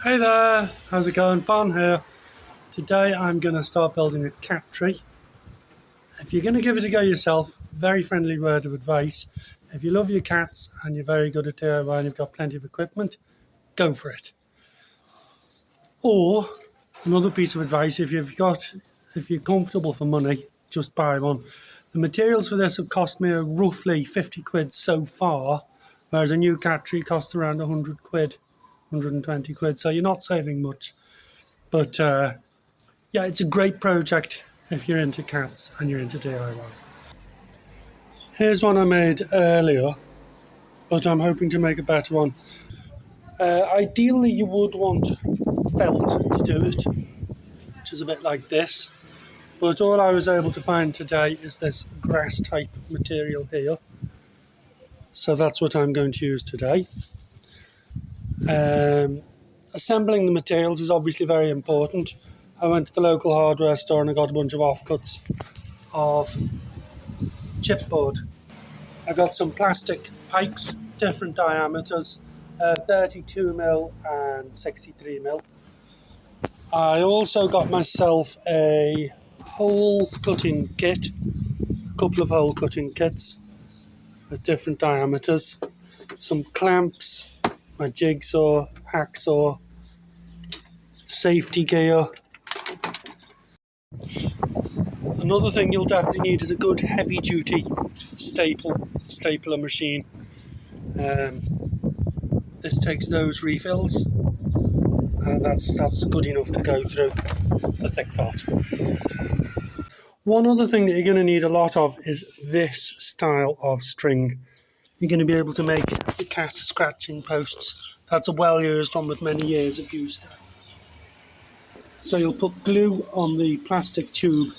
Hey there, how's it going? Fawn here. Today I'm going to start building a cat tree. If you're going to give it a go yourself, very friendly word of advice. If you love your cats and you're very good at DIY and you've got plenty of equipment, go for it. Or another piece of advice, if you're comfortable for money, just buy one. The materials for this have cost me roughly 50 quid so far, whereas a new cat tree costs around 100 quid, 120 quid, so you're not saving much. But yeah, it's a great project if you're into cats and you're into DIY. Here's one I made earlier, but I'm hoping to make a better one. Ideally, you would want felt to do it, which is a bit like this. But all I was able to find today is this grass type material here. So that's what I'm going to use today. Assembling the materials is obviously very important. I went to the local hardware store and I got a bunch of offcuts of chipboard. I got some plastic pipes, different diameters, 32mm and 63mm. I also got myself a hole cutting kit, a couple of hole cutting kits with different diameters, some clamps, my jigsaw, hacksaw, safety gear. Another thing you'll definitely need is a good heavy duty stapler machine. This takes those refills and that's good enough to go through the thick felt. One other thing that you're going to need a lot of is this style of string. You're going to be able to make the cat scratching posts. That's a well used one with many years of use there. So you'll put glue on the plastic tube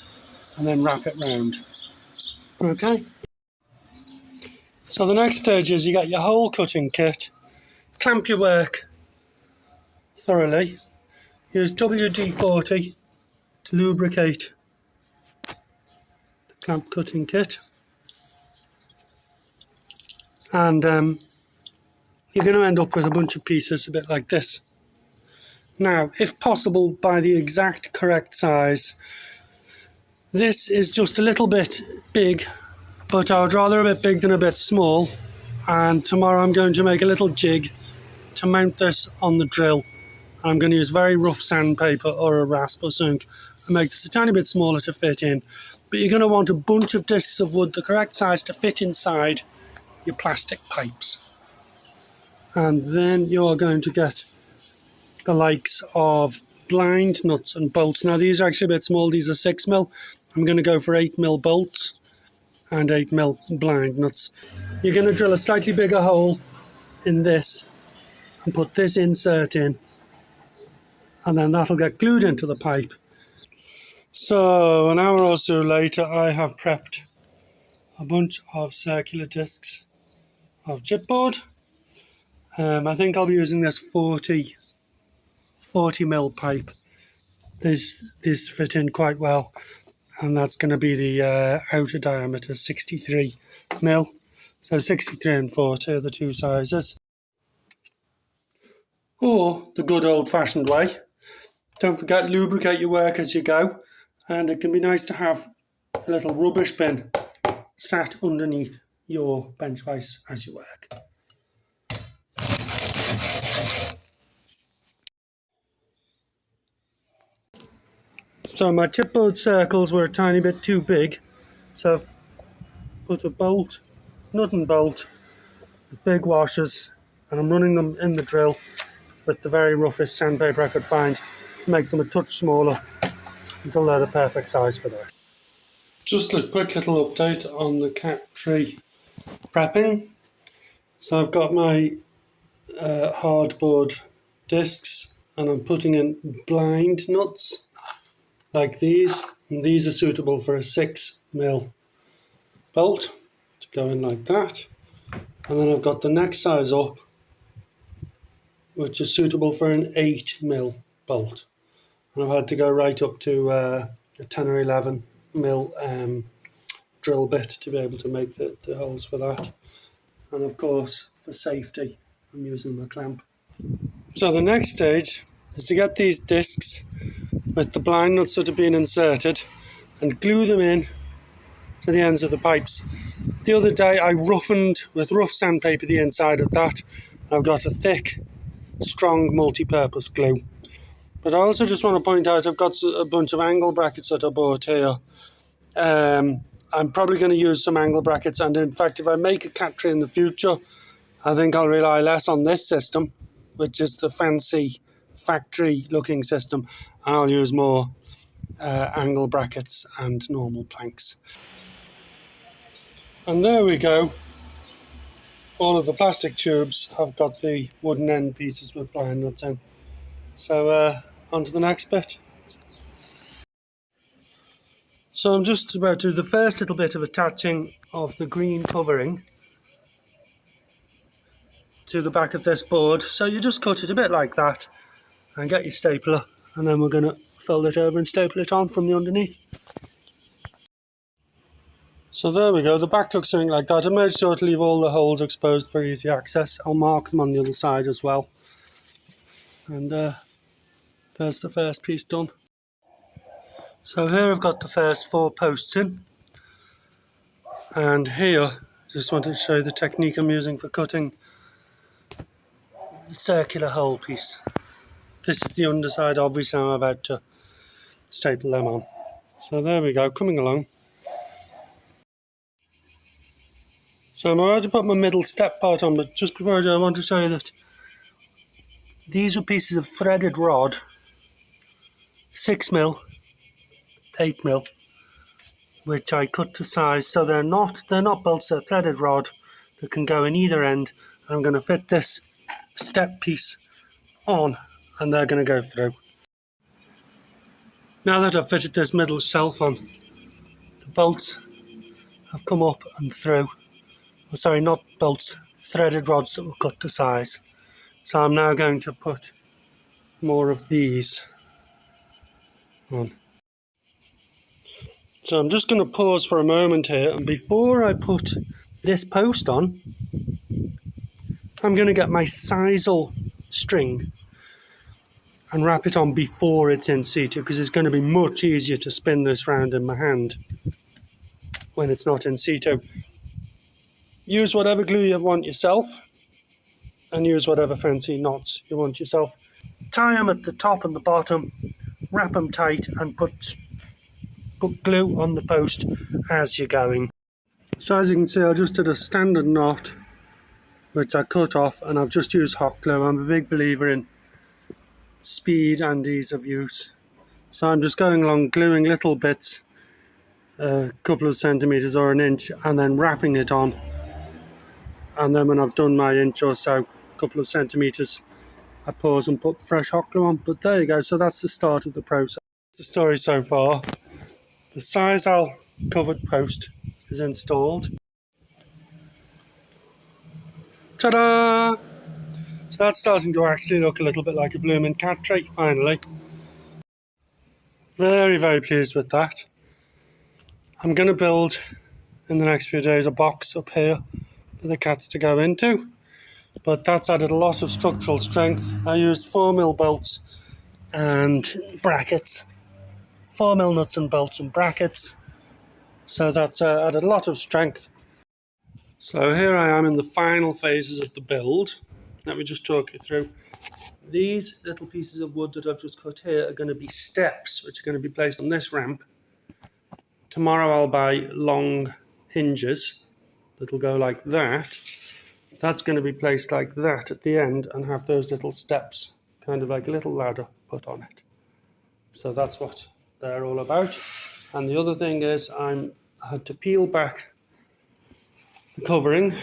and then wrap it round. Okay. So the next stage is you get your hole cutting kit, clamp your work thoroughly, use WD-40 to lubricate the clamp cutting kit, and you're going to end up with a bunch of pieces a bit like this. Now, if possible, buy the exact correct size. This is just a little bit big, but I would rather a bit big than a bit small. And tomorrow I'm going to make a little jig to mount this on the drill. I'm going to use very rough sandpaper or a rasp or something and make this a tiny bit smaller to fit in. But you're going to want a bunch of discs of wood, the correct size to fit inside your plastic pipes. And then you're going to get the likes of blind nuts and bolts. Now these are actually a bit small, these are 6mm. I'm going to go for 8mm bolts and 8mm blind nuts. You're going to drill a slightly bigger hole in this and put this insert in, and then that'll get glued into the pipe. So an hour or so later I have prepped a bunch of circular discs of chipboard. I think I'll be using this 40mm pipe. This fit in quite well, and that's going to be the outer diameter, 63mm. So 63 and 40 are the two sizes. Or the good old-fashioned way, don't forget, lubricate your work as you go, and it can be nice to have a little rubbish bin sat underneath your bench vise as you work. So my chipboard circles were a tiny bit too big, so I've put a bolt, nut and bolt, with big washers, and I'm running them in the drill with the very roughest sandpaper I could find to make them a touch smaller until they're the perfect size for that. Just a quick little update on the cat tree prepping. So I've got my hardboard discs and I'm putting in blind nuts like these, and these are suitable for a 6mm bolt to go in like that. And then I've got the next size up, which is suitable for an 8mm bolt. And I've had to go right up to a 10 or 11mm drill bit to be able to make the holes for that. And of course, for safety, I'm using my clamp. So the next stage is to get these discs with the blind nuts that have been inserted and glue them in to the ends of the pipes. The other day I roughened with rough sandpaper the inside of that. I've got a thick, strong multi-purpose glue. But I also just want to point out I've got a bunch of angle brackets that I bought here. I'm probably going to use some angle brackets, and in fact if I make a cat tree in the future, I think I'll rely less on this system, which is the fancy factory looking system, and I'll use more angle brackets and normal planks. And there we go. All of the plastic tubes have got the wooden end pieces with blind nuts in. So on to the next bit. So I'm just about to do the first little bit of attaching of the green covering to the back of this board. So you just cut it a bit like that and get your stapler, and then we're going to fold it over and staple it on from the underneath. So there we go, the back looks something like that. I made sure to leave all the holes exposed for easy access. I'll mark them on the other side as well. And there's the first piece done. So here I've got the first 4 posts in. And here, just wanted to show you the technique I'm using for cutting the circular hole piece. This is the underside, obviously I'm about to staple them on. So there we go, coming along. So I'm about to put my middle step part on, but just before I do, I want to show you that these are pieces of threaded rod, 6mm, 8mm, which I cut to size, so they're not bolts, they're threaded rod that can go in either end. And I'm going to fit this step piece on, and they're going to go through. Now that I've fitted this middle shelf on, the bolts have come up and through. Sorry, not bolts, threaded rods that were cut to size. So I'm now going to put more of these on. So I'm just going to pause for a moment here, and before I put this post on, I'm going to get my sisal string and wrap it on before it's in situ, because it's going to be much easier to spin this round in my hand when it's not in situ. Use whatever glue you want yourself, and use whatever fancy knots you want yourself. Tie them at the top and the bottom, wrap them tight, and put glue on the post as you're going. So as you can see, I just did a standard knot, which I cut off, and I've just used hot glue. I'm a big believer in speed and ease of use. So I'm just going along gluing little bits, a couple of centimetres or an inch, and then wrapping it on. And then when I've done my inch or so, a couple of centimetres, I pause and put fresh hot glue on. But there you go, so that's the start of the process. The story so far. The sisal covered post is installed. Ta-da! So that's starting to actually look a little bit like a blooming cat tree, finally. Very, very pleased with that. I'm going to build, in the next few days, a box up here for the cats to go into, but that's added a lot of structural strength. I used 4mm bolts and brackets, 4mm nuts and bolts and brackets, so that's added a lot of strength. So here I am in the final phases of the build. Let me just talk you through. These little pieces of wood that I've just cut here are going to be steps, which are going to be placed on this ramp. Tomorrow I'll buy long hinges that'll go like that. That's going to be placed like that at the end and have those little steps, kind of like a little ladder, put on it. So that's what they're all about. And the other thing is I had to peel back the covering,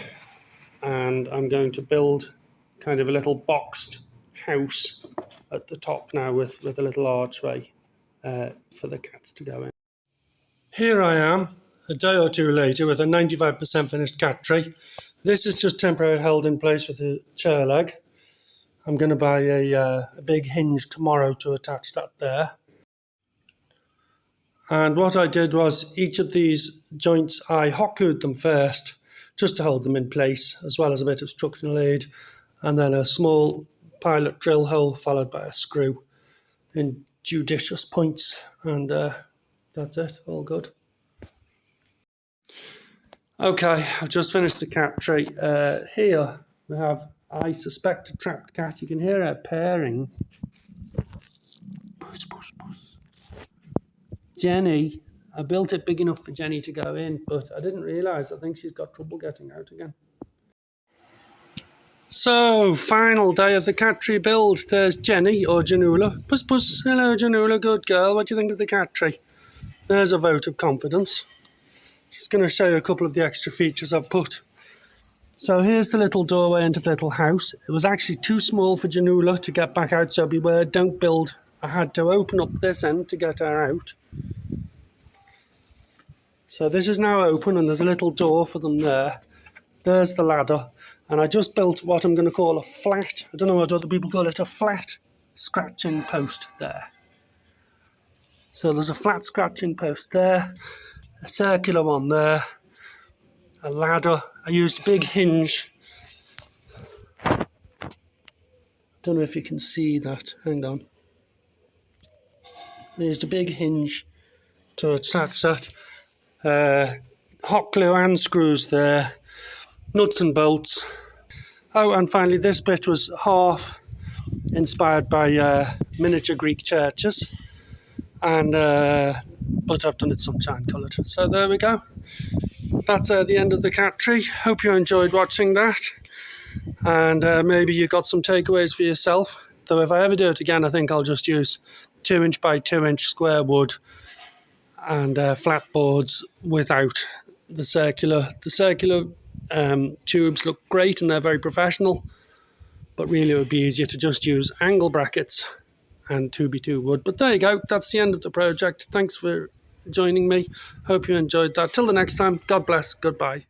and I'm going to build kind of a little boxed house at the top now with a little archway for the cats to go in. Here I am, a day or two later, with a 95% finished cat tree. This is just temporarily held in place with a chair leg. I'm going to buy a big hinge tomorrow to attach that there. And what I did was, each of these joints, I hot glued them first, just to hold them in place, as well as a bit of structural aid, and then a small pilot drill hole followed by a screw. in judicious points, and that's it, all good. Okay, I've just finished the cat tree. Here we have, I suspect, a trapped cat. You can hear her purring. Puss, puss, puss. Jenny, I built it big enough for Jenny to go in, but I didn't realise. I think she's got trouble getting out again. So, final day of the cat tree build. There's Jenny, or Janula. Puss, puss. Hello, Janula. Good girl. What do you think of the cat tree? There's a vote of confidence. Just going to show you a couple of the extra features I've put. So here's the little doorway into the little house. It was actually too small for Janula to get back out, so beware, don't build. I had to open up this end to get her out. So this is now open and there's a little door for them there. There's the ladder. And I just built what I'm going to call a flat, I don't know what other people call it, a flat scratching post there. So there's a flat scratching post there, a circular one there, a ladder. I used a big hinge. Don't know if you can see that, hang on. I used a big hinge to attach that. Hot glue and screws there, nuts and bolts. Oh, and finally this bit was half inspired by miniature Greek churches, and but I've done it sunshine coloured. So there we go. That's the end of the cat tree. Hope you enjoyed watching that, and maybe you got some takeaways for yourself. Though if I ever do it again, I think I'll just use 2" by 2" square wood and flat boards without the circular. The circular tubes look great and they're very professional, but really it would be easier to just use angle brackets and 2x2 wood. But there you go, that's the end of the project. Thanks for joining me. Hope you enjoyed that. Till the next time, God bless, goodbye.